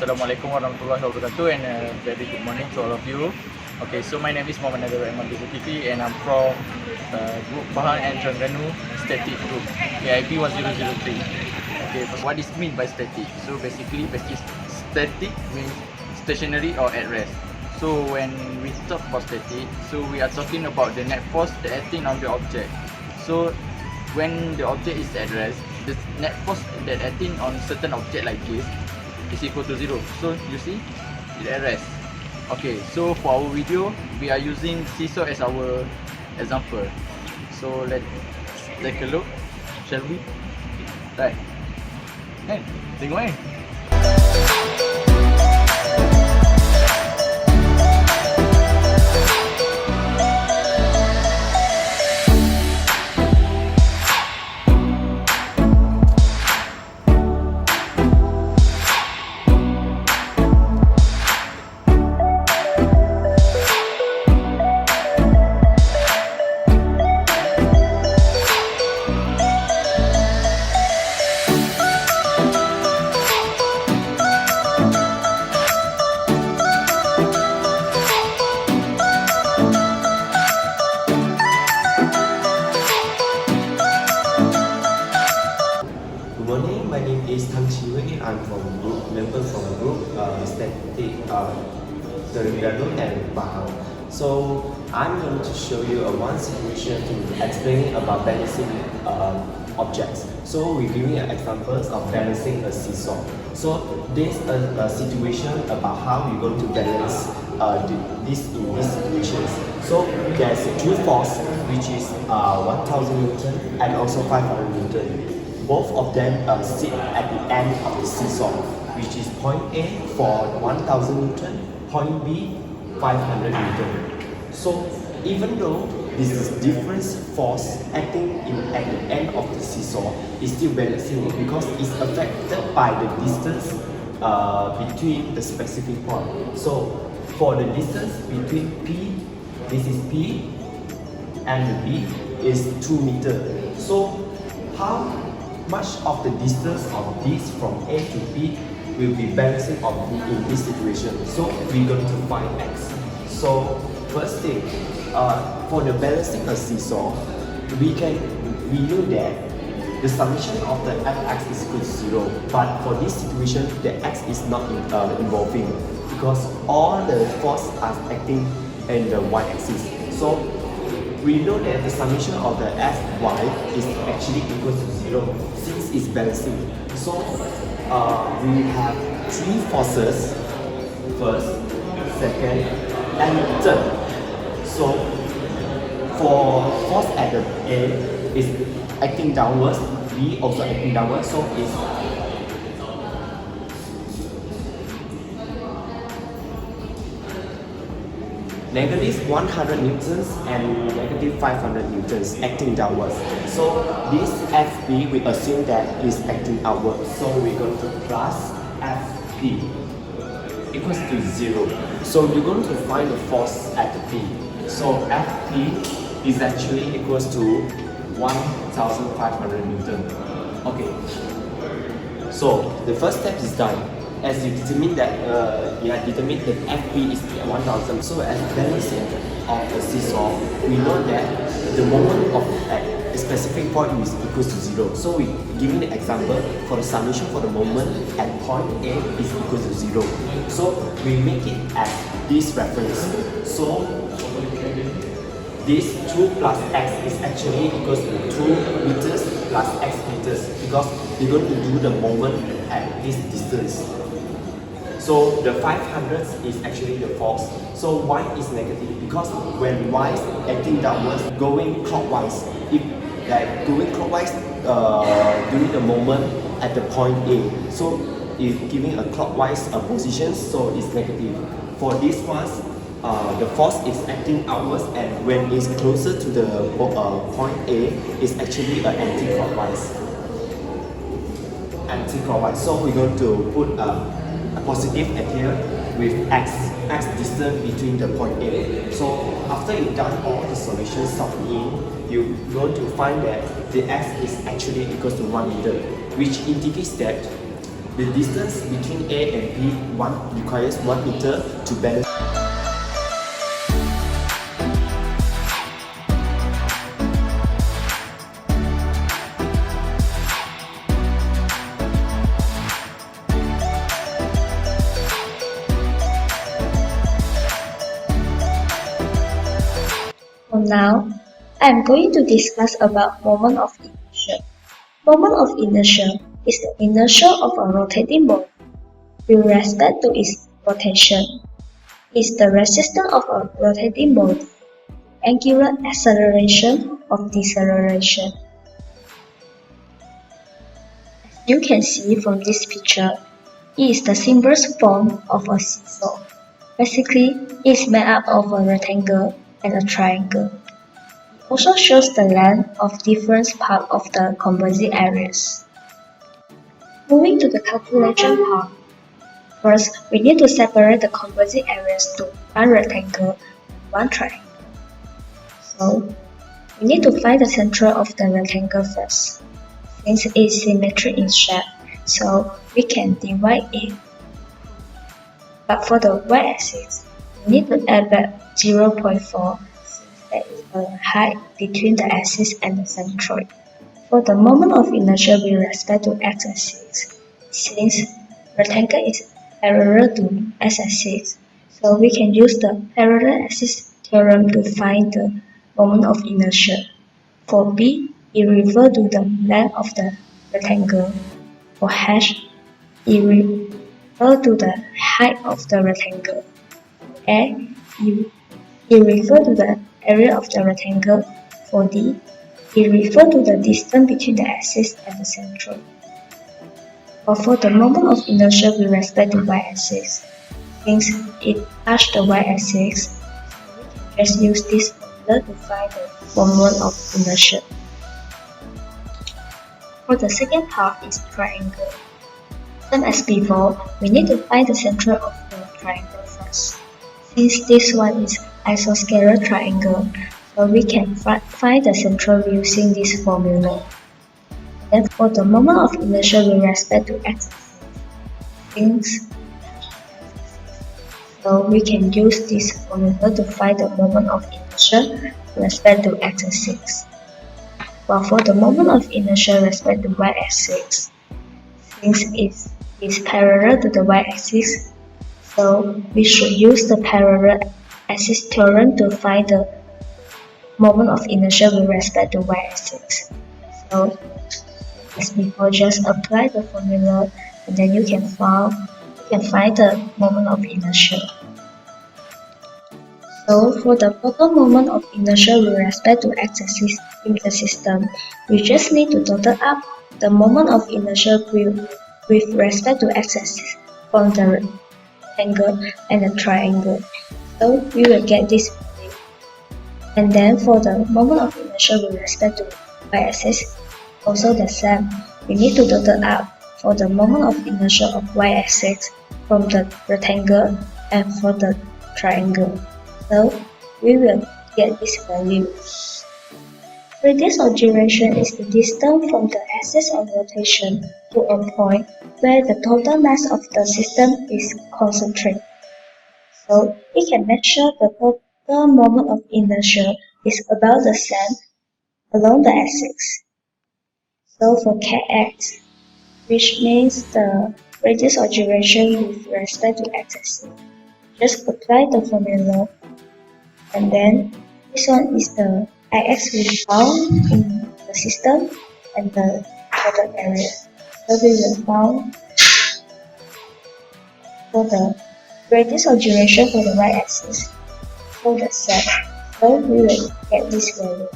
Assalamualaikum warahmatullahi wabarakatuh, and very good morning to all of you. Okay, so my name is Muhammad Nadir Rahman Zulkifli, and I'm from Group Pahang and Terengganu Static Group. IP 1003. Okay, what is mean by static? So basically static means stationary or at rest. So when we talk about static, so we are talking about the net force that acting on the object. So when the object is at rest, the net force that acting on certain object like this is equal to 0. So you see, it's at rest. Okay, so for our video, we are using seesaw as our example. So let's take a look, shall we? Right. Hey, tengok Good morning, my name is Tang Chiwei. I'm from group, member from group Static Terengganu and Pahang. So I'm going to show you one situation to explain about balancing objects. So we're giving examples of balancing a seesaw. So this is a situation about how you're going to balance these situations. So there's two force, which is 1000 Newton and also 500 Newton. Both of them sit at the end of the seesaw, which is point A for 1000 Newton, point B 500 Newton. So even though this is different force acting at the end of the seesaw, is still balancing it because it's affected by the distance between the specific point. So for the distance between P, this is P, and the B is 2 meters. So how much of the distance of this from A to B will be balancing on B in this situation? So we're going to find X. So first thing, for the balancing a seesaw, we know that the summation of the Fx is equal to 0. But for this situation, the X is not involving because all the force are acting in the y-axis. So we know that the summation of the Fy is actually equal to 0 since it's balancing. So we have three forces, first, second, and third. So for force at the A is acting downwards, B also acting downwards, so it's negative 100 newtons and negative 500 newtons acting downwards. So this FB, we assume that is acting outwards. So we're going to plus FP equals to 0. So you're going to find the force at the P. So FP is actually equals to 1500 newton. Okay. So the first step is done. As you determine that you have determined that FP is 1000. So as balancing of the seesaw, we know that the moment of at a specific point is equals to 0. So we giving the example for the summation for the moment at point A is equals to 0. So we make it as this reference. So this 2 plus x is actually equals to 2 meters plus x meters because we're going to do the moment at this distance. So the 500 is actually the force. So y is negative because when y is acting downwards, going clockwise, if like going clockwise during the moment at the point A, so if giving a clockwise position, so it's negative. For this one, the force is acting outwards, and when it's closer to the point A, it's actually an anti-clockwise. Anti-clockwise. So we're going to put a positive at here with x distance between the point A. So after you've done all the solutions solved in, you're going to find that the x is actually equals to 1 meter, which indicates that The distance between A and B requires 1 meter to balance. For now, I am going to discuss about moment of inertia. Moment of inertia is the inertia of a rotating body with respect to its rotation. It is the resistance of a rotating body, angular acceleration of deceleration. As you can see from this picture, it is the simplest form of a seesaw. Basically, it is made up of a rectangle and a triangle. It also shows the length of different parts of the composite areas. Moving to the calculation part, first we need to separate the composite areas to one rectangle and one triangle. So, we need to find the center of the rectangle first. Since it is symmetric in shape, so we can divide it. But for the y-axis, we need to add back 0.4 since there is a height between the axis and the centroid. For the moment of inertia with respect to x-axis, since rectangle is parallel to x-axis, so we can use the parallel axis theorem to find the moment of inertia. For B, it refers to the length of the rectangle. For H, it refers to the height of the rectangle. For A, it refers to the area of the rectangle. For D, it refers to the distance between the axis and the centroid. Or for the moment of inertia with respect to y-axis, since it touches the y-axis, we can just use this formula to find the moment of inertia. For the second part is triangle. Same as before, we need to find the center of the triangle first. Since this one is isoscalar triangle, so we can find the center using this formula. Then for the moment of inertia with respect to x-axis, since so we can use this formula to find the moment of inertia with respect to x-axis. While for the moment of inertia with respect to y-axis, since it is parallel to the y-axis, so we should use the parallel axis theorem to find the moment of inertia with respect to y-axis. So as before, just apply the formula and then you can find the moment of inertia. So for the total moment of inertia with respect to x-axis in the system, we just need to total up the moment of inertia with respect to x-axis from the rectangle and the triangle. So we will get this value. And then for the moment of inertia with respect to y-axis, also the same. We need to total up for the moment of inertia of y-axis from the rectangle and for the triangle. So we will get this value. Radius of gyration is the distance from the axis of rotation to a point where the total mass of the system is concentrated. So we can make sure the total moment of inertia is about the same along the axis. So for kx, which means the radius of gyration with respect to x-axis, just apply the formula. And then this one is the Ix we found in the system and the total area. So we will found for the radius of gyration for the y-axis for the set. So we will get this value.